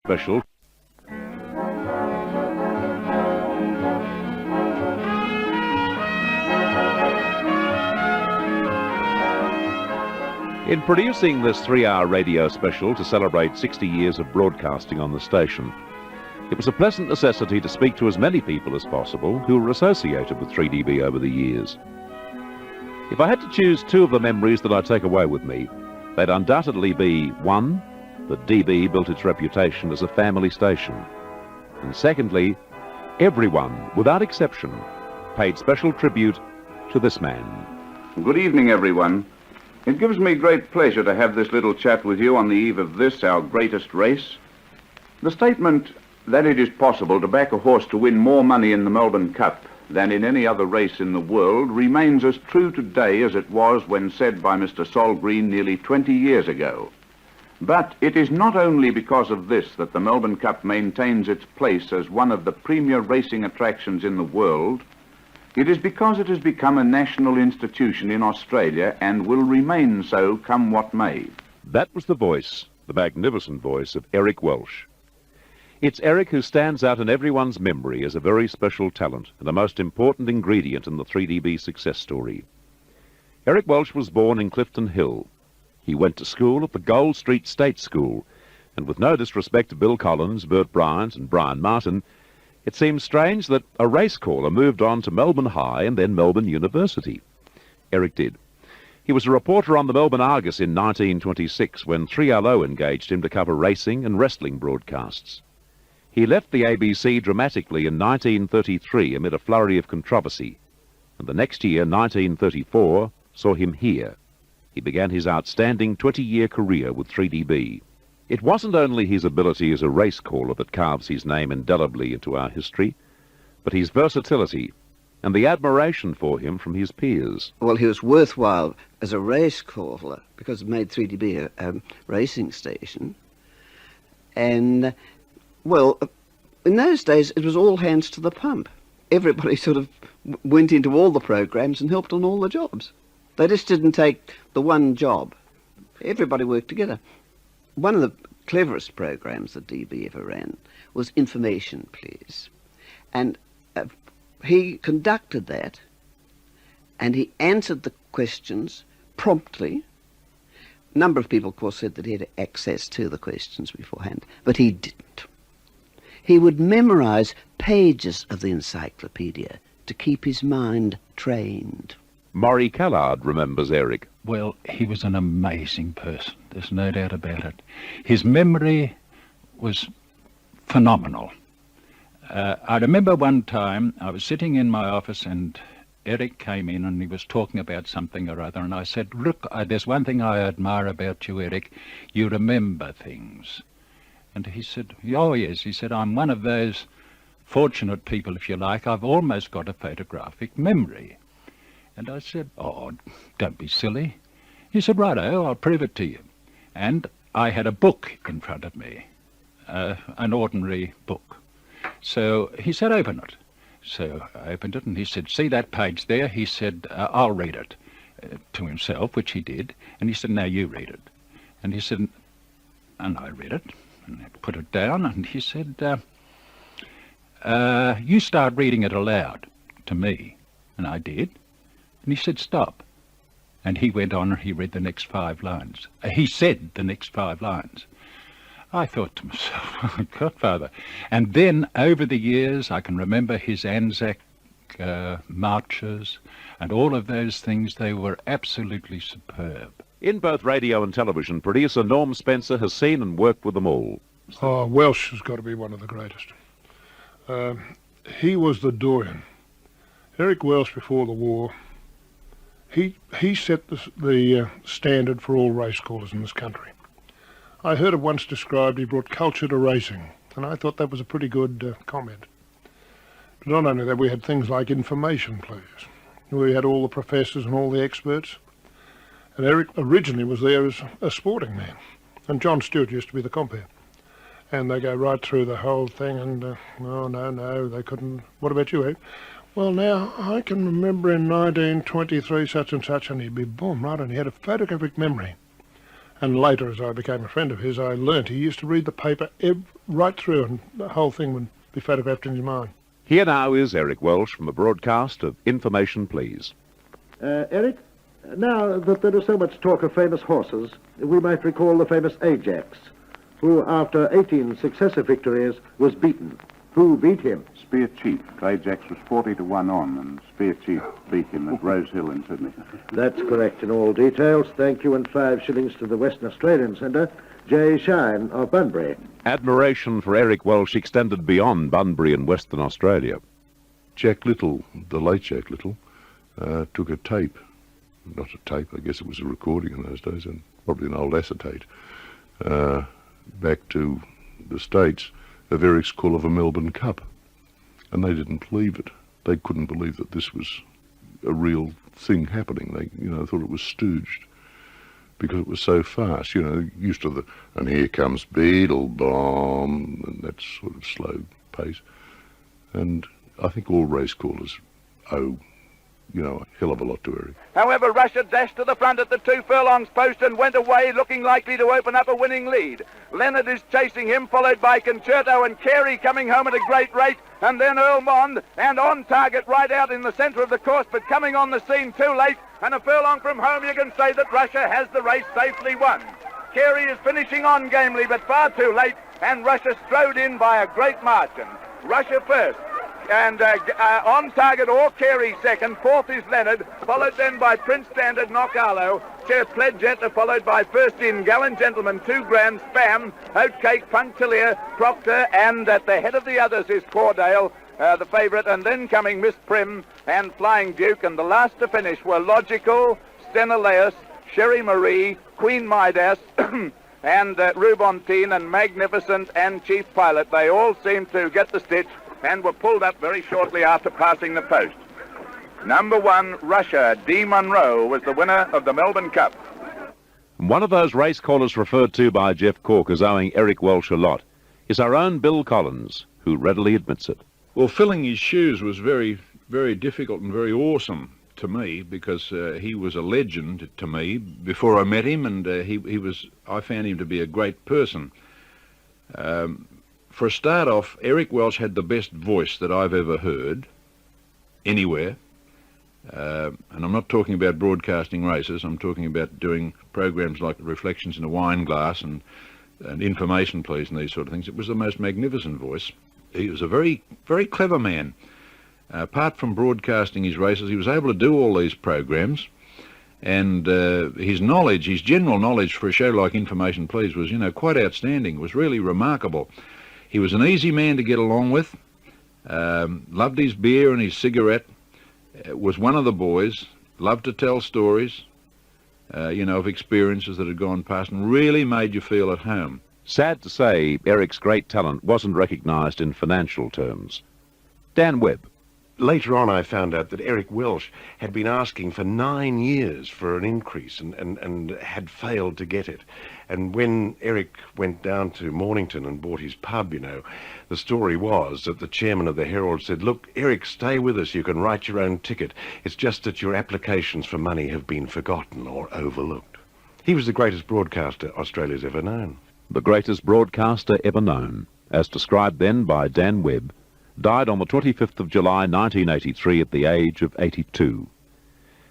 Special. In producing this 3-hour radio special to celebrate 60 years of broadcasting on the station, it was a pleasant necessity to speak to as many people as possible who were associated with 3DB over the years. If I had to choose 2 of the memories that I take away with me, they'd undoubtedly be, 1, that DB built its reputation as a family station, and secondly, everyone, without exception, paid special tribute to this man. Good evening, everyone. It gives me great pleasure to have this little chat with you on the eve of this, our greatest race. The statement that it is possible to back a horse to win more money in the Melbourne Cup than in any other race in the world remains as true today as it was when said by Mr. Sol Green nearly 20 years ago. But it is not only because of this that the Melbourne Cup maintains its place as one of the premier racing attractions in the world. It is because it has become a national institution in Australia and will remain so come what may. That was the voice, the magnificent voice of Eric Welsh. It's Eric who stands out in everyone's memory as a very special talent and a most important ingredient in the 3DB success story. Eric Welsh was born in Clifton Hill. He went to school at the Gold Street State School, and with no disrespect to Bill Collins, Bert Bryant and Brian Martin, it seems strange that a race caller moved on to Melbourne High and then Melbourne University. Eric did. He was a reporter on the Melbourne Argus in 1926 when 3LO engaged him to cover racing and wrestling broadcasts. He left the ABC dramatically in 1933 amid a flurry of controversy, and the next year, 1934, saw him here. He began his outstanding 20-year career with 3DB. It wasn't only his ability as a race caller that carves his name indelibly into our history, but his versatility and the admiration for him from his peers. Well, he was worthwhile as a race caller because it made 3DB a racing station. And, well, in those days, it was all hands to the pump. Everybody sort of went into all the programs and helped on all the jobs. They just didn't take the one job. Everybody worked together. One of the cleverest programs that DB ever ran was Information Please. And he conducted that, and he answered the questions promptly. A number of people, of course, said that he had access to the questions beforehand, but he didn't. He would memorize pages of the encyclopedia to keep his mind trained. Maury Callard remembers Eric. Well, he was an amazing person. There's no doubt about it. His memory was phenomenal. I remember one time I was sitting in my office and Eric came in and he was talking about something or other, and I said, look, there's one thing I admire about you, Eric. You remember things. And he said, oh, yes. He said, I'm one of those fortunate people, if you like. I've almost got a photographic memory. And I said, oh, don't be silly. He said, righto, I'll prove it to you. And I had a book in front of me, an ordinary book. So he said, open it. So I opened it and he said, see that page there? He said, I'll read it to himself, which he did. And he said, now you read it. And he said, and I read it and I put it down. And he said, you start reading it aloud to me. And I did. And he said, stop. And he went on and he read the next 5 lines. He said the next 5 lines. I thought to myself, oh, Godfather. And then over the years, I can remember his Anzac marches and all of those things. They were absolutely superb. In both radio and television, producer Norm Spencer has seen and worked with them all. Oh, Welsh has got to be one of the greatest. He was the doyen. Eric Welsh, before the war, he set the standard for all race callers in this country. I heard it once described, he brought culture to racing, and I thought that was a pretty good comment. But not only that, we had things like Information Please. We had all the professors and all the experts. And Eric originally was there as a sporting man, and John Stewart used to be the compere. And they go right through the whole thing, and oh, no, they couldn't. What about you, Eric? Well, now, I can remember in 1923 such and such, and he'd be boom, right, and he had a photographic memory. And later, as I became a friend of his, I learnt he used to read the paper right through, and the whole thing would be photographed in his mind. Here now is Eric Welsh from a broadcast of Information Please. Eric, now that there is so much talk of famous horses, we might recall the famous Ajax, who, after 18 successive victories, was beaten. Who beat him? Spear Chief. Ajax was 40-1 on, and Spear Chief beat him at Rose Hill in Sydney. That's correct in all details. Thank you, and 5 shillings to the Western Australian Centre, J. Shine of Bunbury. Admiration for Eric Welsh extended beyond Bunbury and Western Australia. Jack Little, the late Jack Little, took a tape, not a tape, I guess it was a recording in those days, and probably an old acetate, back to the States of Eric's call of a Melbourne Cup. And they didn't believe it. They couldn't believe that this was a real thing happening. They, thought it was stooged because it was so fast, used to the, and here comes Beetle Bomb, and that sort of slow pace. And I think all race callers owe, a hell of a lot to Eric. However, Russia dashed to the front at the 2 furlongs post and went away, looking likely to open up a winning lead. Leonard is chasing him, followed by Concerto and Carey coming home at a great rate, and then Earl Mond, and on target right out in the centre of the course, but coming on the scene too late, and a furlong from home you can say that Russia has the race safely won. Carey is finishing on gamely, but far too late, and Russia strode in by a great margin. Russia first. And on target or Carey second, 4th is Leonard, followed then by Prince Standard, Knockalo, Chair Pledgetta, followed by first in Gallant Gentleman, 2 Grand, Spam, Oatcake, Punctiliar, Proctor, and at the head of the others is Cordale, the favourite, and then coming Miss Prim and Flying Duke, and the last to finish were Logical, Sthenolaus, Sherry Marie, Queen Midas, and Rubontine and Magnificent and Chief Pilot. They all seemed to get the stitch and were pulled up very shortly after passing the post. Number 1, Russia, D. Munro, was the winner of the Melbourne Cup. One of those race callers referred to by Jeff Cork as owing Eric Welsh a lot is our own Bill Collins, who readily admits it. Well, filling his shoes was very, very difficult and very awesome to me, because he was a legend to me before I met him, and I found him to be a great person. For a start off, Eric Welsh had the best voice that I've ever heard anywhere. And I'm not talking about broadcasting races. I'm talking about doing programs like Reflections in a Wine Glass and Information Please and these sort of things. It was the most magnificent voice. He was a very, very clever man. Apart from broadcasting his races, he was able to do all these programs. And his knowledge, his general knowledge for a show like Information Please was, quite outstanding. It was really remarkable. He was an easy man to get along with, loved his beer and his cigarette, was one of the boys, loved to tell stories, of experiences that had gone past, and really made you feel at home. Sad to say, Eric's great talent wasn't recognised in financial terms. Dan Webb. Later on, I found out that Eric Welsh had been asking for 9 years for an increase and had failed to get it. And when Eric went down to Mornington and bought his pub, the story was that the chairman of the Herald said, "Look, Eric, stay with us. You can write your own ticket. It's just that your applications for money have been forgotten or overlooked." He was the greatest broadcaster Australia's ever known. The greatest broadcaster ever known, as described then by Dan Webb, died on the 25th of July 1983 at the age of 82.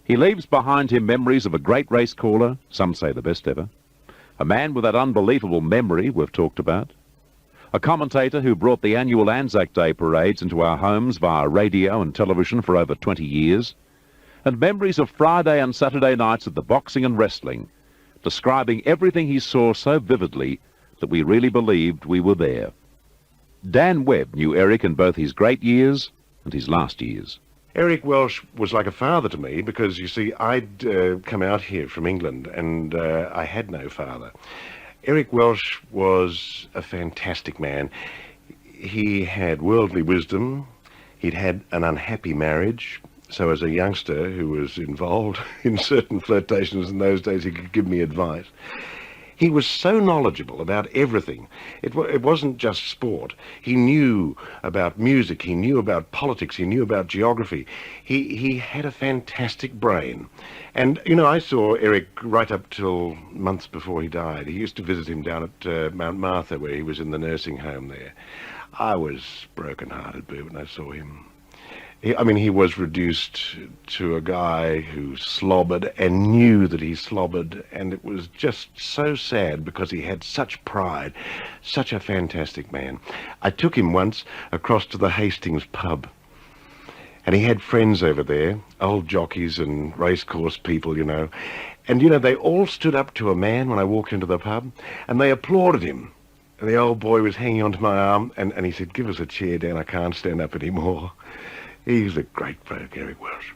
He leaves behind him memories of a great race caller, some say the best ever, a man with that unbelievable memory we've talked about, a commentator who brought the annual Anzac Day parades into our homes via radio and television for over 20 years, and memories of Friday and Saturday nights at the boxing and wrestling, describing everything he saw so vividly that we really believed we were there. Dan Webb knew Eric in both his great years and his last years. Eric Welsh was like a father to me because, you see, I'd come out here from England and I had no father. Eric Welsh was a fantastic man. He had worldly wisdom. He'd had an unhappy marriage. So as a youngster who was involved in certain flirtations in those days, he could give me advice. He was so knowledgeable about everything. It wasn't just sport. He knew about music, he knew about politics, he knew about geography. He had a fantastic brain. And, you know, I saw Eric right up till months before he died. He used to visit him down at Mount Martha, where he was in the nursing home there. I was broken-hearted, Boo, when I saw him. He was reduced to a guy who slobbered and knew that he slobbered, and it was just so sad because he had such pride, such a fantastic man. I took him once across to the Hastings pub, and he had friends over there, old jockeys and racecourse people, you know. And, you know, they all stood up to a man when I walked into the pub, and they applauded him. And the old boy was hanging onto my arm, and he said, "Give us a chair, Dan, I can't stand up anymore." He's a great bloke, Eric Welsh.